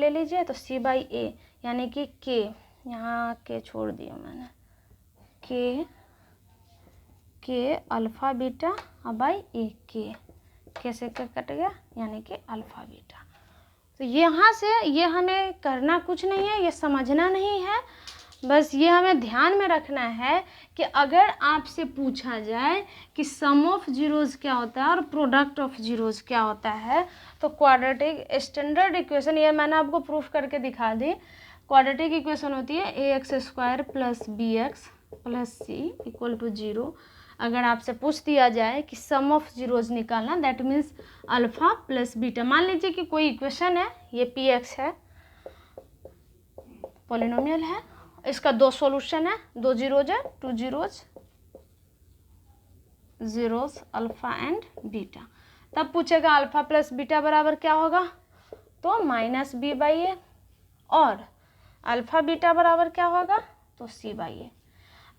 ले लीजिए तो c बाई ए यानी कि k, यहाँ k छोड़ दिया मैंने, k alpha beta by A, k से कट गया यानी कि अल्फ़ा बीटा। तो यहाँ से ये हमें करना कुछ नहीं है, ये समझना नहीं है, बस ये हमें ध्यान में रखना है कि अगर आपसे पूछा जाए कि सम ऑफ जीरोज़ क्या होता है और प्रोडक्ट ऑफ जीरोज़ क्या होता है, तो क्वाड्रेटिक स्टैंडर्ड इक्वेशन, ये मैंने आपको प्रूफ करके दिखा दी। क्वाड्रेटिक इक्वेशन होती है ax² plus bx plus c equal to 0। अगर आपसे पूछ दिया जाए कि सम ऑफ जीरोज़ निकालना, that means alpha plus beta. मान लीजिए कि कोई इक्वेशन है, ये px है, पॉलिनोमियल है, इसका 2 सॉल्यूशन है, 2 जीरोज है, 2 जीरोज अल्फ़ा एंड बीटा। तब पूछेगा अल्फ़ा प्लस बीटा बराबर क्या होगा, तो माइनस बी बाई ए, और अल्फ़ा बीटा बराबर क्या होगा, तो सी बाई ए।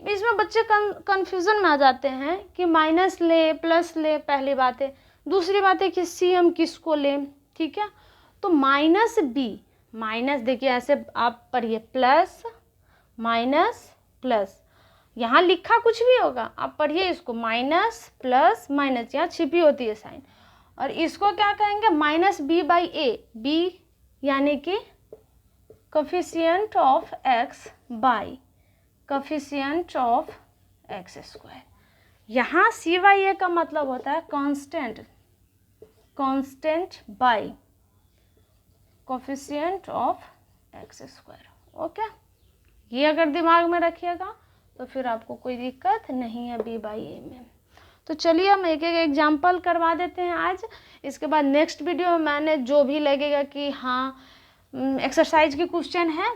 इसमें बच्चे कन्फ्यूज़न में आ जाते हैं कि माइनस ले प्लस ले, पहली बात है। दूसरी बात है कि सी हम किसको लें, ठीक है। तो माइनस बी, माइनस देखिए ऐसे आप पढ़िए, प्लस माइनस प्लस, यहाँ लिखा कुछ भी होगा, आप पढ़िए इसको, माइनस प्लस माइनस, यहाँ छिपी होती है साइन, और इसको क्या कहेंगे, minus B by A, B यानी कि coefficient of x by coefficient of x square. यहाँ सी बाई ए का मतलब होता है constant, constant by coefficient of x square. Okay, ये अगर दिमाग में रखिएगा तो फिर आपको कोई दिक्कत नहीं है बी बाई ए में। तो चलिए हम एक एक एग्जाम्पल करवा देते हैं आज। इसके बाद नेक्स्ट वीडियो में मैंने जो भी लगेगा कि हाँ एक्सरसाइज के क्वेश्चन है,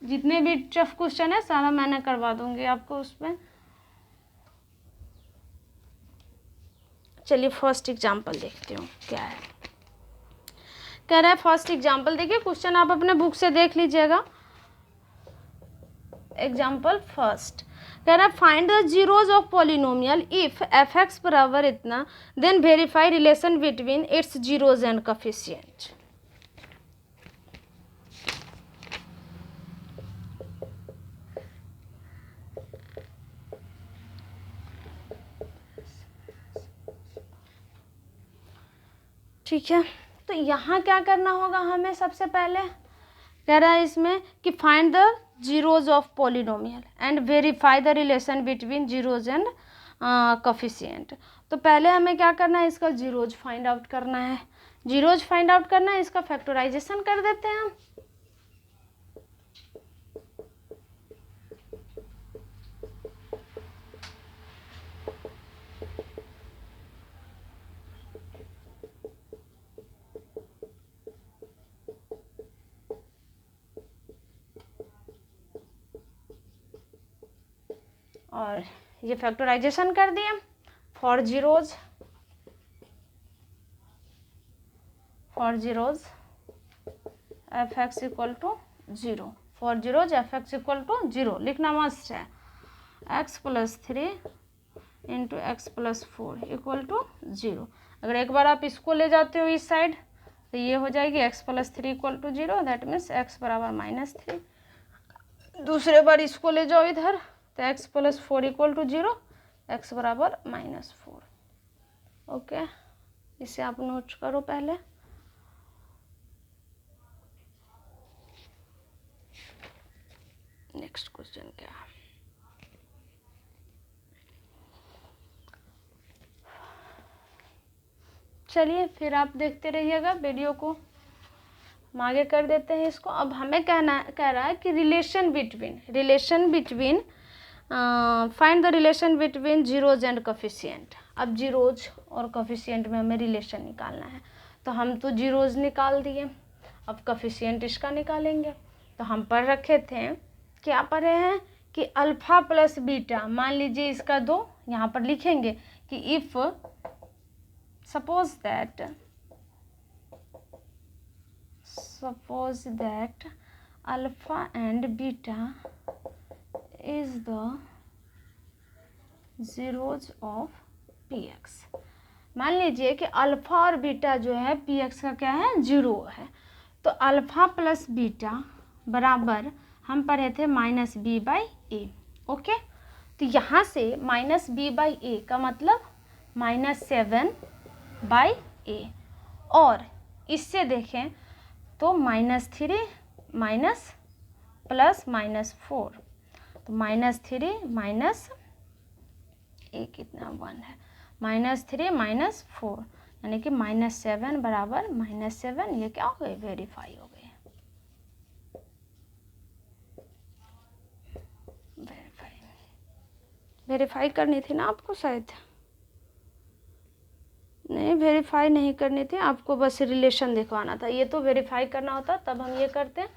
जितने भी टफ क्वेश्चन है सारा मैंने करवा दूंगी आपको उसमें। चलिए फर्स्ट एग्जाम्पल देखते हो क्या है। कह रहा है फर्स्ट एग्जाम्पल, देखिए क्वेश्चन आप अपने बुक से देख लीजिएगा। एग्जाम्पल फर्स्ट कह रहा है find the zeros of polynomial if f x बराबर इतना, then verify relation between its zeros and coefficient. ठीक है, तो यहाँ क्या करना होगा हमें, सबसे पहले कह रहा है इसमें कि find the zeros of polynomial and verify the relation between zeros and coefficient. तो पहले हमें क्या करना है, इसका जीरोज फाइंड आउट करना है। जीरोज फाइंड आउट करना है, इसका फैक्टराइजेशन कर देते हैं हम। और ये फैक्टराइजेशन कर दिए for zeros f x equal to 0, for zeros f x equal to 0 लिखना मस्ट है। X plus 3 into x plus 4 equal to 0। अगर एक बार आप इसको ले जाते हो इस साइड तो ये हो जाएगी x plus 3 equal to 0, that means x बराबर -3। दूसरे बार इसको ले जाओ इधर तो x plus 4 equal to 0, x बराबर -4। ओके, इसे आप नोट करो पहले। नेक्स्ट क्वेश्चन क्या है, चलिए फिर आप देखते रहिएगा वीडियो को, हम आगे कर देते हैं इसको। अब हमें कह रहा है कि relation between find the relation between zeros and coefficient. अब जीरोज और कोफिशिएंट में हमें रिलेशन निकालना है, तो हम तो जीरोज निकाल दिए, अब कोफिशिएंट इसका निकालेंगे। तो हम पढ़ रखे थे, क्या पढ़े हैं कि अल्फ़ा प्लस बीटा, मान लीजिए इसका 2 यहाँ पर लिखेंगे कि if suppose that alpha and beta is the zeros of px। मान लीजिए कि अल्फा और बीटा जो है px का क्या है, 0 है। तो अल्फ़ा प्लस बीटा बराबर हम पढ़े थे -b/a। ओके, तो यहाँ से -b/a का मतलब -7/a, और इससे देखें तो -3 माइनस प्लस -4, तो -3 माइनस ए कितना 1 है, -3 -4 यानी कि -7 बराबर -7। ये क्या हो गए, वेरीफाई हो गए। वेरीफाई करनी थी ना आपको, शायद नहीं वेरीफाई नहीं करनी थी आपको, बस रिलेशन दिखवाना था। ये तो वेरीफाई करना होता तब हम ये करते हैं,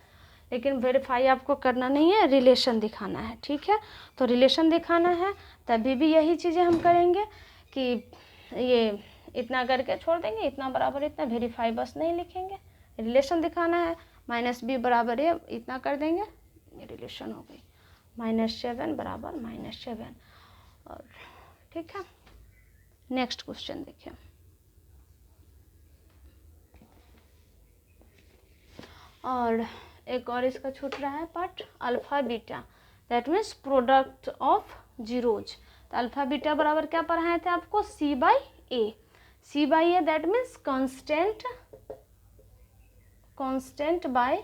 लेकिन वेरीफाई आपको करना नहीं है, रिलेशन दिखाना है। ठीक है, तो रिलेशन दिखाना है तभी भी यही चीज़ें हम करेंगे कि ये इतना करके छोड़ देंगे, इतना बराबर इतना, वेरीफाई बस नहीं लिखेंगे, रिलेशन दिखाना है। -b बराबर ये इतना कर देंगे, ये रिलेशन हो गई, -7 बराबर -7। और ठीक है, नेक्स्ट क्वेश्चन देखिए। और एक और इसका छूट रहा है part, alpha beta, that means product of zeros. तो अल्फ़ा बीटा बराबर क्या पढ़ाए थे आपको, c/a। c/a that means constant bye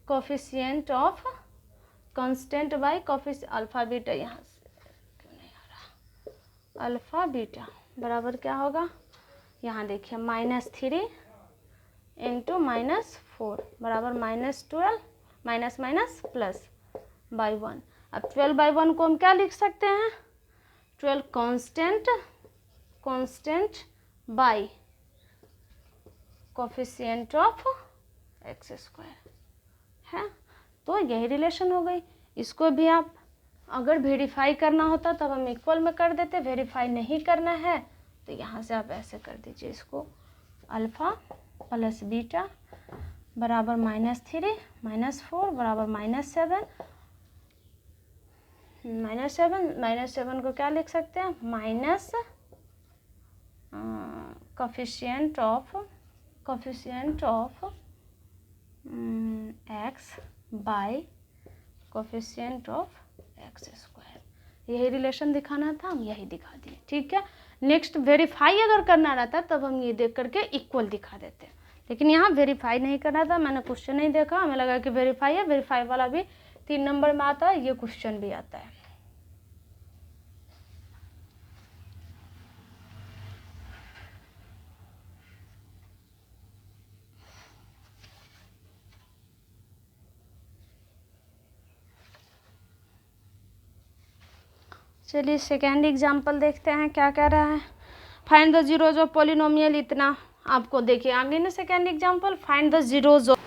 coefficient of, constant bye coefficient alpha beta. यहाँ से क्यों नहीं आ रहा, अल्फ़ा बीटा बराबर क्या होगा, यहाँ देखिए -3 इंटू -4 बराबर -12 माइनस माइनस प्लस बाई 1। अब 12/1 को हम क्या लिख सकते हैं, 12 constant by coefficient of x² है। तो यही रिलेशन हो गई। इसको भी आप अगर वेरीफाई करना होता तब हम इक्वल में कर देते, वेरीफाई नहीं करना है तो यहाँ से आप ऐसे कर दीजिए इसको, अल्फ़ा प्लस बीटा बराबर -3 -4 बराबर -7। -7 को क्या लिख सकते हैं, minus coefficient of x bye coefficient of x²। यही रिलेशन दिखाना था, हम यही दिखा दिए। ठीक है, नेक्स्ट वेरीफाई अगर करना रहता तब हम ये देख करके इक्वल दिखा देते, लेकिन यहाँ वेरीफाई नहीं करना था। मैंने क्वेश्चन नहीं देखा, हमें लगा कि वेरीफाई है, वेरीफाई वाला भी 3 नंबर में आता है, ये क्वेश्चन भी आता है। चलिए सेकेंड एग्जाम्पल देखते हैं क्या कह रहा है। Find the zeros of polynomial, इतना आपको देखिए आगे ना second example, find the zeros of,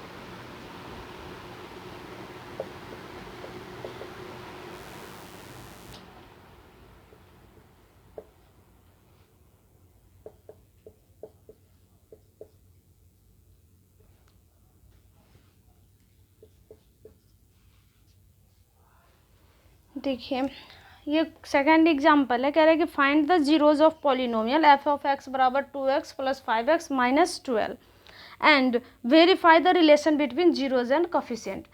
देखिए ये सेकेंड एग्जाम्पल है, कह रहा है कि find the zeros of polynomial f(x) बराबर 2x + 5x - 12 and verify the relation between zeros and coefficient.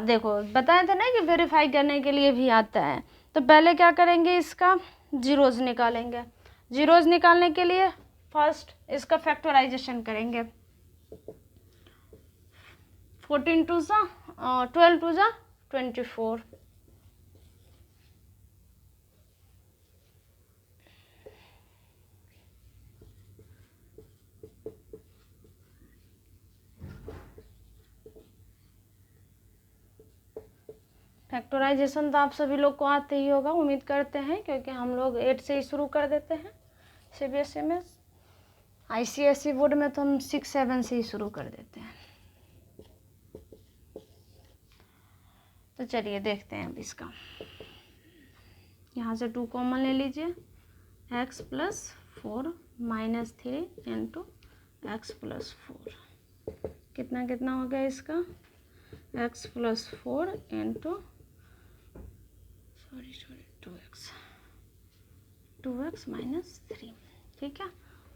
देखो बताए थे ना कि वेरीफाई करने के लिए भी आता है। तो पहले क्या करेंगे, इसका जीरोज निकालेंगे। जीरोज निकालने के लिए फर्स्ट इसका फैक्टराइजेशन करेंगे, 14 2 सा 12 2 सा 24, फैक्टराइजेशन तो आप सभी लोग को आते ही होगा, उम्मीद करते हैं, क्योंकि हम लोग 8 से ही शुरू कर देते हैं CBSE में। ICSE बोर्ड में तो हम 6 7 से ही शुरू कर देते हैं। तो चलिए देखते हैं अब इसका, यहाँ से 2 कॉमन ले लीजिए, x + 4 -3 इंटू x + 4 कितना कितना हो गया इसका, x + 4 इंटू 2x - 3। ठीक है,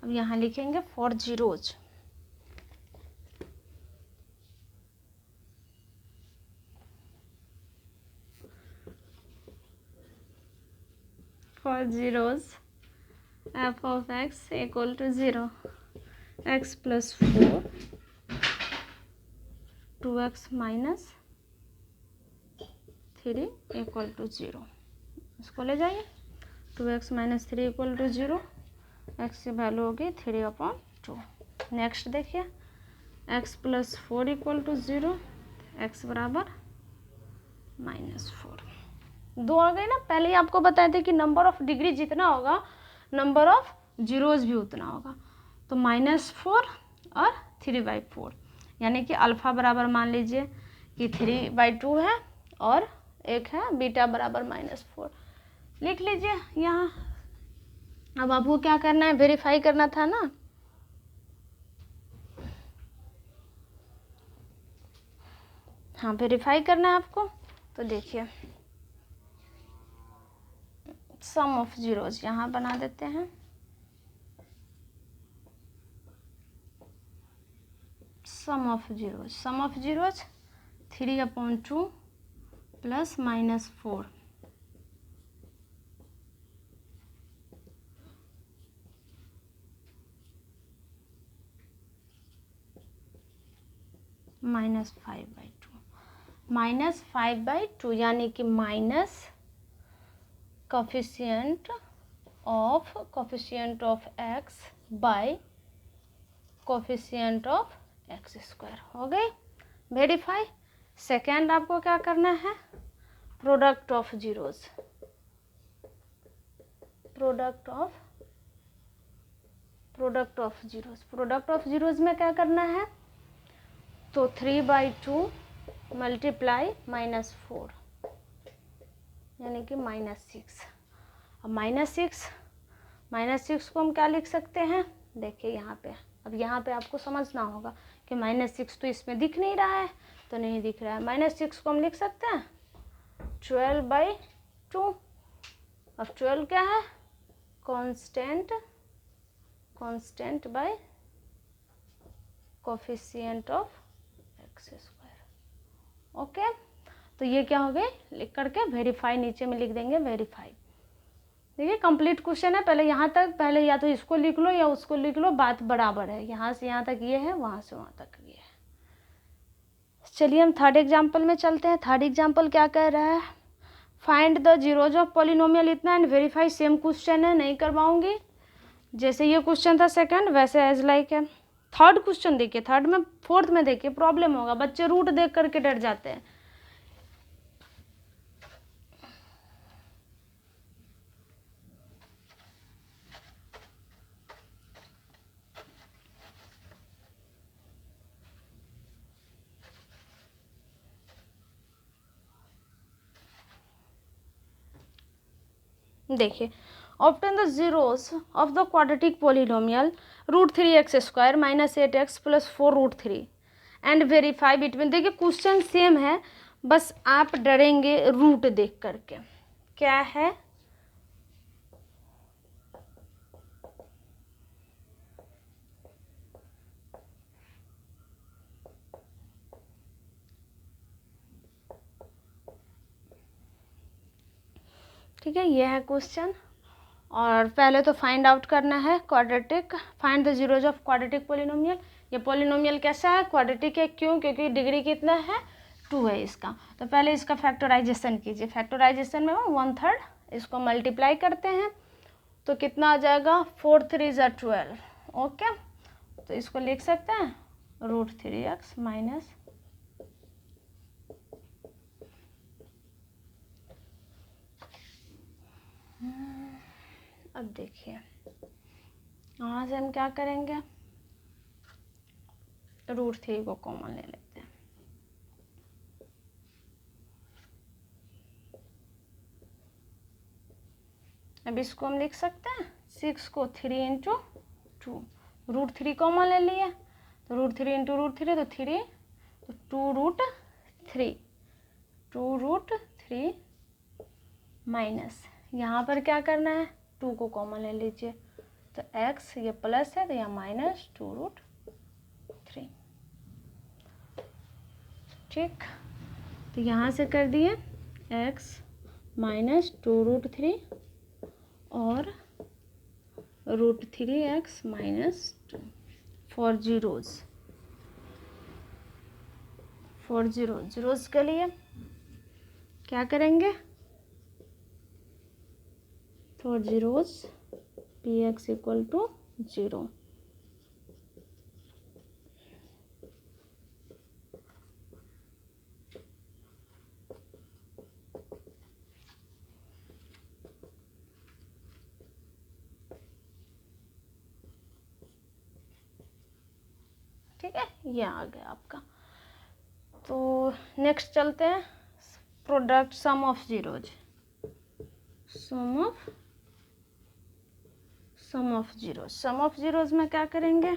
अब यहाँ लिखेंगे for zeros, for zeros f of x equal to 0, x plus 4 2x minus 3 equal to 0, इसको ले जाइए 2x minus 3 equal to 0, x की वैल्यू होगी 3/2। नेक्स्ट देखिए x plus 4 equal to 0, x बराबर -4। दो आ गए ना। पहले ही आपको बताए थे कि नंबर ऑफ डिग्री जितना होगा नंबर ऑफ जीरोज भी उतना होगा। तो -4 और 3/4, यानी कि अल्फ़ा बराबर मान लीजिए कि 3/2 है और एक है बीटा बराबर -4। लिख लीजिए यहाँ। अब आपको क्या करना है, वेरीफाई करना था ना। हाँ, वेरीफाई करना है आपको। तो देखिए सम ऑफ जीरोज यहाँ बना देते हैं। सम ऑफ जीरोज 3/2 प्लस -4 -5/2 यानी कि minus coefficient of x bye coefficient of x square. हो गई वेरीफाई। सेकेंड आपको क्या करना है, product of zeros. Product of zeros में क्या करना है, तो 3/2 मल्टीप्लाई -4 यानी कि -6। अब -6 को हम क्या लिख सकते हैं, देखिए यहाँ पे। अब यहाँ पे आपको समझना होगा कि -6 तो इसमें दिख नहीं रहा है, तो नहीं दिख रहा है। -6 को हम लिख सकते हैं 12/2। अब 12 क्या है, constant bye coefficient of x square. Okay, तो ये क्या हो गए, लिख करके वेरीफाई नीचे में लिख देंगे वेरीफाई। देखिए कंप्लीट क्वेश्चन है। पहले यहाँ तक, पहले या तो इसको लिख लो या उसको लिख लो, बात बराबर है। यहाँ से यहाँ तक ये है, वहाँ से वहाँ तक ये है। चलिए हम थर्ड एग्जाम्पल में चलते हैं। थर्ड एग्जाम्पल क्या कह रहा है, find the zeros of polynomial इतना एंड वेरीफाई। सेम क्वेश्चन है, नहीं करवाऊंगी। जैसे ये क्वेश्चन था सेकंड, वैसे एज लाइक है। थर्ड क्वेश्चन देखिए, थर्ड में फोर्थ में देखिए प्रॉब्लम होगा, बच्चे रूट देख करके डर जाते हैं। देखिए obtain the zeros of the quadratic polynomial √3x square -8x + 4√3 and verify between. देखिए क्वेश्चन सेम है, बस आप डरेंगे रूट देख करके। क्या है, ठीक है, ये है क्वेश्चन। और पहले तो फाइंड आउट करना है quadratic, find the zeros of quadratic polynomial. ये पॉलिनोमियल कैसा है, क्वाड्रेटिक है। क्यों, क्योंकि डिग्री कितना है, 2 है इसका। तो पहले इसका फैक्टराइजेशन कीजिए। फैक्टराइजेशन में 1/3, इसको मल्टीप्लाई करते हैं तो कितना आ जाएगा, 4 3 = 12। ओके, तो इसको लिख सकते हैं √3x माइनस अब देखिए यहाँ से हम क्या करेंगे, √3 को कॉमन ले लेते हैं। अब इसको हम लिख सकते हैं 6 को 3 × 2, √3 कॉमन ले लिए तो √3 × √3 तो 3, तो 2√3 माइनस, यहाँ पर क्या करना है, 2 को कॉमन ले लीजिए तो x ये प्लस है तो यहाँ माइनस 2√3। ठीक, तो यहाँ से कर दिए x माइनस 2√3 और √3x - 2 फॉर जीरोज़ के लिए क्या करेंगे, फॉर जीरोज़ px = 0। ठीक है, ये आ गया आपका। तो नेक्स्ट चलते हैं, product sum of zeros. Sum of zeros में क्या करेंगे,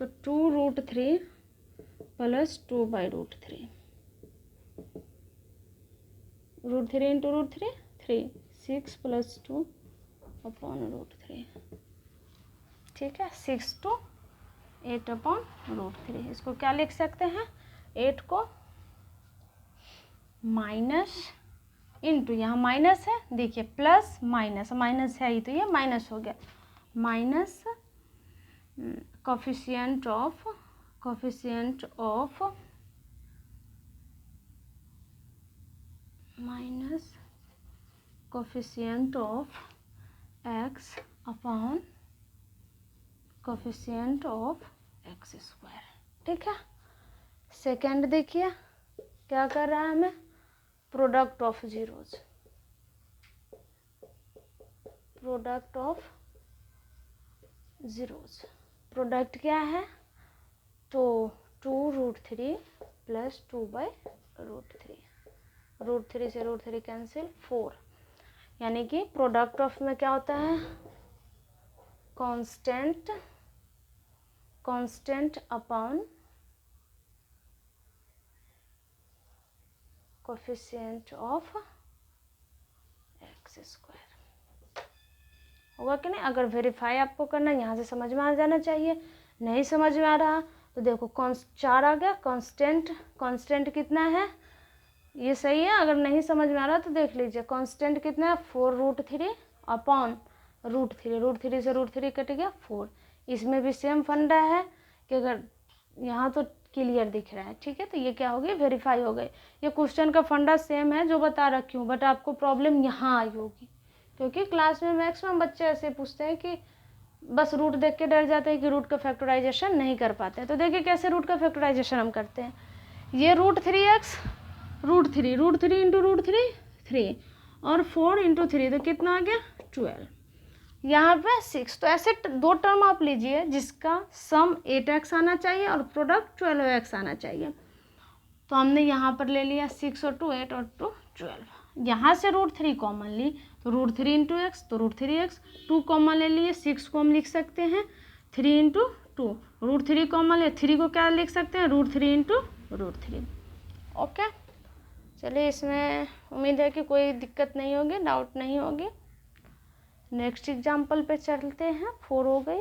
तो 2√3 + 2/√3, √3 × √3 3, 6 + 2/√3। ठीक है, 6 to 8/√3। इसको क्या लिख सकते हैं, 8 को माइनस इंटू, यहाँ माइनस है देखिए, प्लस माइनस, माइनस है ही तो ये माइनस हो गया, minus coefficient of x upon coefficient of x²। ठीक है, सेकेंड देखिए क्या कर रहा है हमें, प्रोडक्ट ऑफ जीरोज, प्रोडक्ट क्या है, तो 2√3 + 2/√3, √3 से √3 कैंसिल, 4, यानी कि प्रोडक्ट ऑफ में क्या होता है, constant upon coefficient of x²। होगा कि नहीं, अगर वेरीफाई आपको करना है यहाँ से समझ में आ जाना चाहिए, नहीं समझ में आ रहा तो देखो 4 आ गया, कांस्टेंट कितना है, ये सही है, अगर नहीं समझ में आ रहा तो देख लीजिए कांस्टेंट कितना है, 4√3 अपॉन √3 से √3 कट गया 4। इसमें भी सेम फंडा है कि अगर यहाँ तो क्लियर दिख रहा है, ठीक है, तो ये क्या हो गई, वेरीफाई हो गई। ये क्वेश्चन का फंडा सेम है जो बता रखी हूँ, बट आपको प्रॉब्लम यहाँ आई होगी, क्योंकि क्लास में मैक्सिमम बच्चे ऐसे पूछते हैं कि बस रूट देख के डर जाते हैं कि रूट का फैक्टराइजेशन नहीं कर पाते हैं। तो देखिए कैसे रूट का फैक्टराइजेशन हम करते हैं, ये √3x √3 × √3 3 और 4 × 3 तो कितना आ गया 12, यहाँ पे 6। तो ऐसे 2 टर्म आप लीजिए जिसका सम 8x आना चाहिए और प्रोडक्ट 12x आना चाहिए। तो हमने यहाँ पर ले लिया 6 और 2 8 और 2 12, यहाँ से √3 कॉमन ली तो √3 × x तो √3x, 2 कॉमन ले लिए 6 को हम लिख सकते हैं 3 × 2, √3 कॉमन ले 3 को क्या लिख सकते हैं, √3 × √3। ओके, चलिए इसमें उम्मीद है कि कोई दिक्कत नहीं होगी, डाउट नहीं होगी। नेक्स्ट एग्जाम्पल पे चलते हैं, 4 हो गई।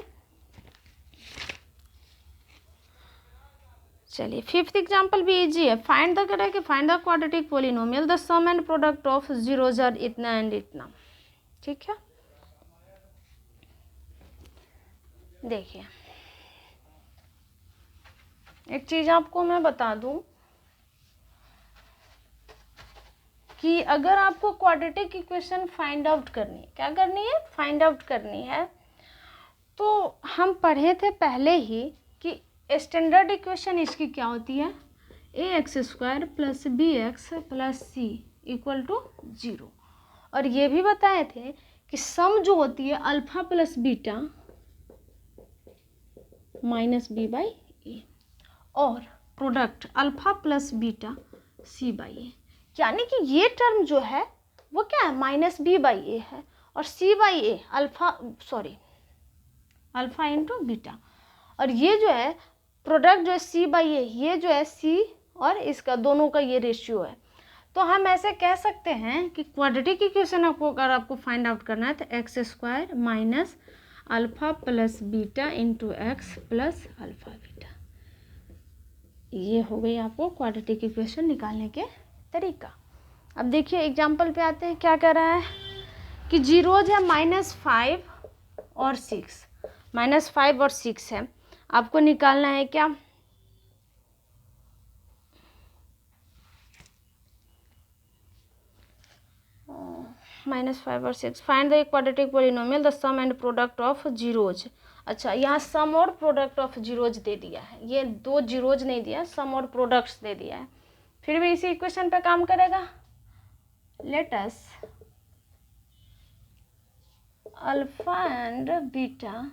चलिए 5th एग्जाम्पल भी इजी है, find the quadratic polynomial the sum and product of zeros are इतना एंड इतना। ठीक है, देखिए एक चीज आपको मैं बता दूं कि अगर आपको क्वाड्रेटिक इक्वेशन फाइंड आउट करनी है, क्या करनी है, फाइंड आउट करनी है, तो हम पढ़े थे पहले ही कि स्टैंडर्ड इक्वेशन इसकी क्या होती है, ax² + bx + c = 0। और ये भी बताए थे कि सम जो होती है अल्फा प्लस बीटा -b/a और product alpha plus beta c/a, यानी कि ये टर्म जो है वो क्या है, -b/a है और c/a अल्फा इंटू बीटा, और ये जो है प्रोडक्ट जो है c/a, ये जो है c और इसका दोनों का ये रेशियो है। तो हम ऐसे कह सकते हैं कि क्वाड्रेटिक इक्वेशन अगर आपको फाइंड आउट करना है तो x² - alpha plus beta into x plus alpha beta, ये हो गई आपको क्वाड्रेटिक इक्वेशन निकालने के तरीका। अब देखिए एग्जाम्पल पे आते हैं, क्या कह रहा है कि जीरोज है -5 और 6, -5 और 6 है, आपको निकालना है क्या, -5 और 6, find the quadratic polynomial the sum and product of zeros. अच्छा, यहाँ सम और प्रोडक्ट ऑफ जीरोज दे दिया है, ये 2 जीरोज नहीं दिया, सम और प्रोडक्ट्स दे दिया है, फिर भी इसी इक्वेशन पे काम करेगा। Let us alpha and beta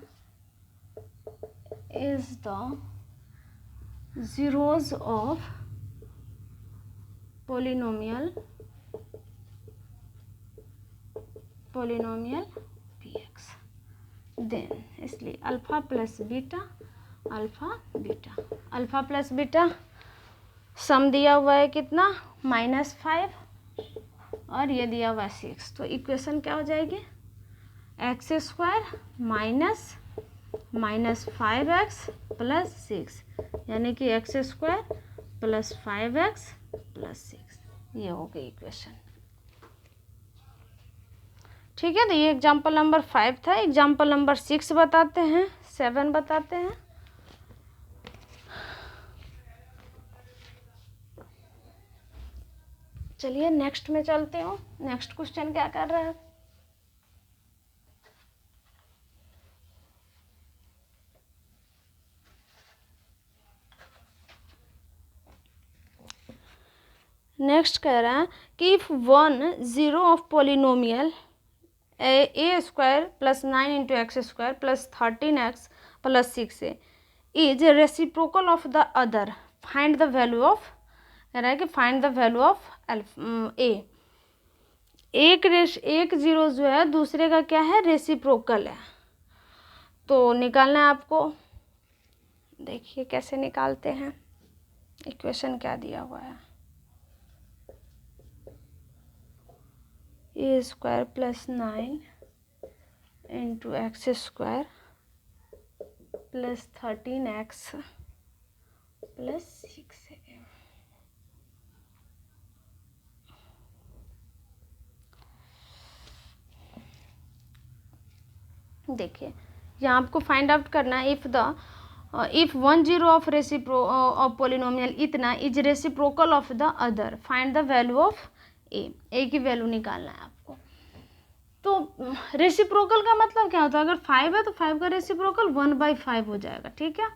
is the zeros of polynomial px, then इसलिए alpha plus beta, alpha plus beta सम दिया हुआ है कितना, -5 और ये दिया हुआ है 6, तो इक्वेशन क्या हो जाएगी, x² -5x + 6, यानी कि x² + 5x + 6, ये हो गई इक्वेशन। ठीक है, तो ये एग्जाम्पल नंबर 5 था। एग्जाम्पल नंबर 6 बताते हैं, 7 बताते हैं। चलिए नेक्स्ट में चलते हो, नेक्स्ट क्वेश्चन क्या कर रहा है। नेक्स्ट कह रहा है कि if 1 0 of polynomial a² + 9 × x² + 13x + 6a is reciprocal of the other, find the value of, कह रहा है कि फाइंड द वैल्यू ऑफ ए। एक जीरो जो है दूसरे का क्या है, रेसिप्रोकल है, तो निकालना है आपको। देखिए कैसे निकालते हैं, इक्वेशन क्या दिया हुआ है, a² + 9 × x² + 13x + 6a। देखिए यहाँ आपको फाइंड आउट करना है, इफ 1 0 ऑफ ऑफ पोलिनोमियल इतना is reciprocal of the other, find the value of a की वैल्यू निकालना है आपको। तो रेसिप्रोकल का मतलब क्या होता है, अगर 5 है तो 5 का रेसिप्रोकल 1/5 हो जाएगा। ठीक है,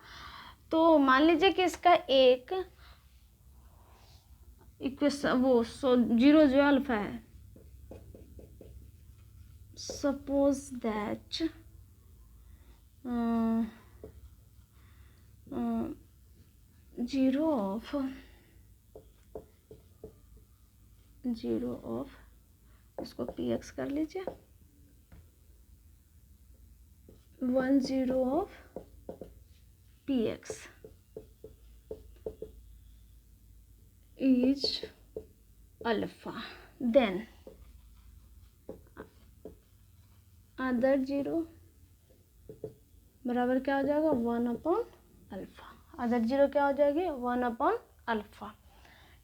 तो मान लीजिए कि इसका एक इक्वेशन वो जीरो जो अल्फा है, सपोज दैट जीरो ऑफ इसको px कर लीजिए, 1 0 ऑफ px is alpha, then other zero बराबर क्या हो जाएगा, 1/अल्फा, अदर जीरो क्या हो जाएगी, 1/अल्फा।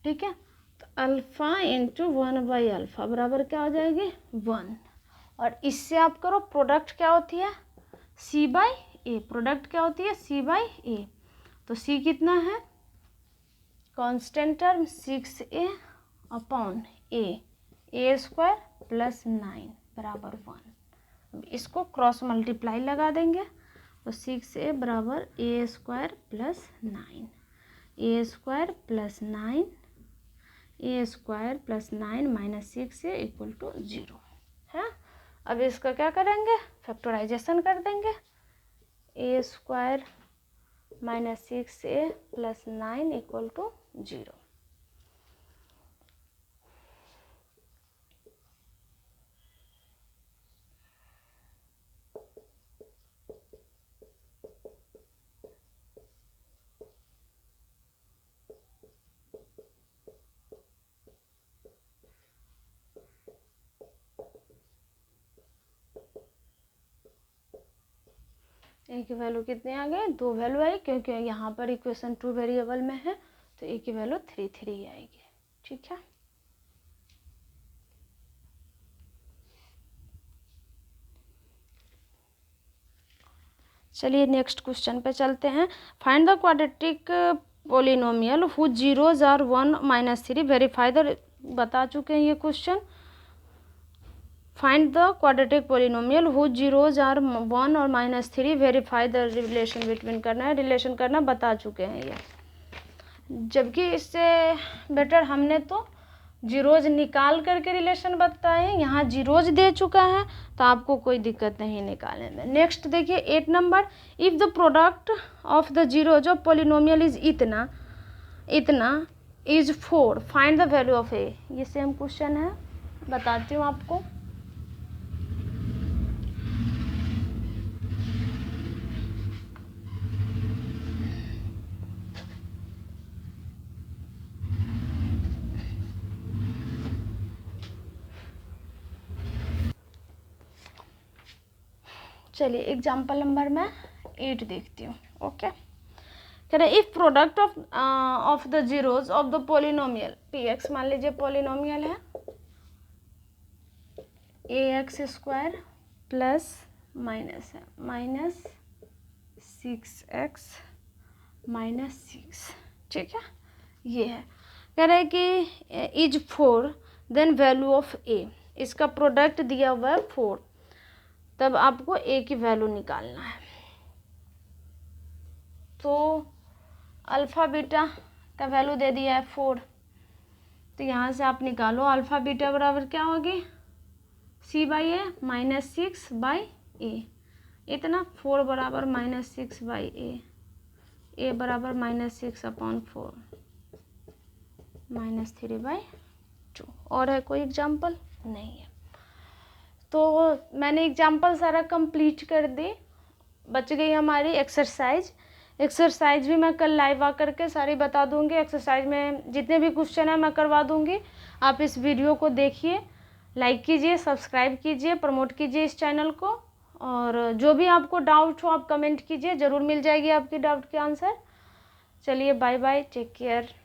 ठीक है, तो अल्फा × 1/अल्फा बराबर क्या हो जाएगी, 1, और इससे आप करो प्रोडक्ट क्या होती है, c/a, प्रोडक्ट क्या होती है, c/a, तो c कितना है, कांस्टेंट टर्म 6a/a, a² + 9 = 1। इसको क्रॉस मल्टीप्लाई लगा देंगे, तो 6a बराबर a² + 9, a² + 9, a² + 9 - 6a = 0 है। अब इसका क्या करेंगे, फैक्टराइजेशन कर देंगे, a² - 6a + 9 = 0। ए की वैल्यू कितनी आ गई, 2 वैल्यू आई, क्योंकि यहाँ पर इक्वेशन 2 वेरिएबल में है, तो ए की वैल्यू 3 आएगी। ठीक है, चलिए नेक्स्ट क्वेश्चन पे चलते हैं। Find the quadratic polynomial who zeros are 1 -3 verify the, बता चुके हैं ये question. Find the quadratic polynomial who zeros are 1 और -3 वेरीफाई द रिलेशन बिटवीन, करना है, रिलेशन करना बता चुके हैं ये। जबकि इससे बेटर हमने तो जीरोज निकाल करके रिलेशन बताए, यहाँ जीरोज दे चुका है तो आपको कोई दिक्कत नहीं निकालने में। नेक्स्ट देखिए 8 number, if the product of the zeros of polynomial is इतना इतना is 4 find the value of a. ये सेम क्वेश्चन है, बताती हूँ आपको। चलिए एग्जाम्पल नंबर मैं 8 देखती हूँ। ओके, कह रहे if product of the zeros of the polynomial P x, मान लीजिए पोलिनोमियल है ax² प्लस माइनस है -6x -6, ठीक है, ये है। कह रहे कि इज 4 देन वैल्यू ऑफ ए, इसका प्रोडक्ट दिया हुआ है 4, तब आपको ए की वैल्यू निकालना है। तो अल्फ़ा बीटा का वैल्यू दे दिया है 4, तो यहाँ से आप निकालो अल्फ़ा बीटा बराबर क्या होगी, c/a -6/a, इतना 4 बराबर -6/a, a बराबर -6/4 -3/2। और है कोई एग्जाम्पल? नहीं है। तो मैंने एग्जाम्पल सारा कंप्लीट कर दी, बच गई हमारी एक्सरसाइज भी मैं कल लाइव आकर के सारी बता दूंगी। एक्सरसाइज में जितने भी क्वेश्चन है मैं करवा दूंगी। आप इस वीडियो को देखिए, लाइक कीजिए, सब्सक्राइब कीजिए, प्रमोट कीजिए इस चैनल को, और जो भी आपको डाउट हो आप कमेंट कीजिए, ज़रूर मिल जाएगी आपकी डाउट के आंसर। चलिए बाय बाय, टेक केयर।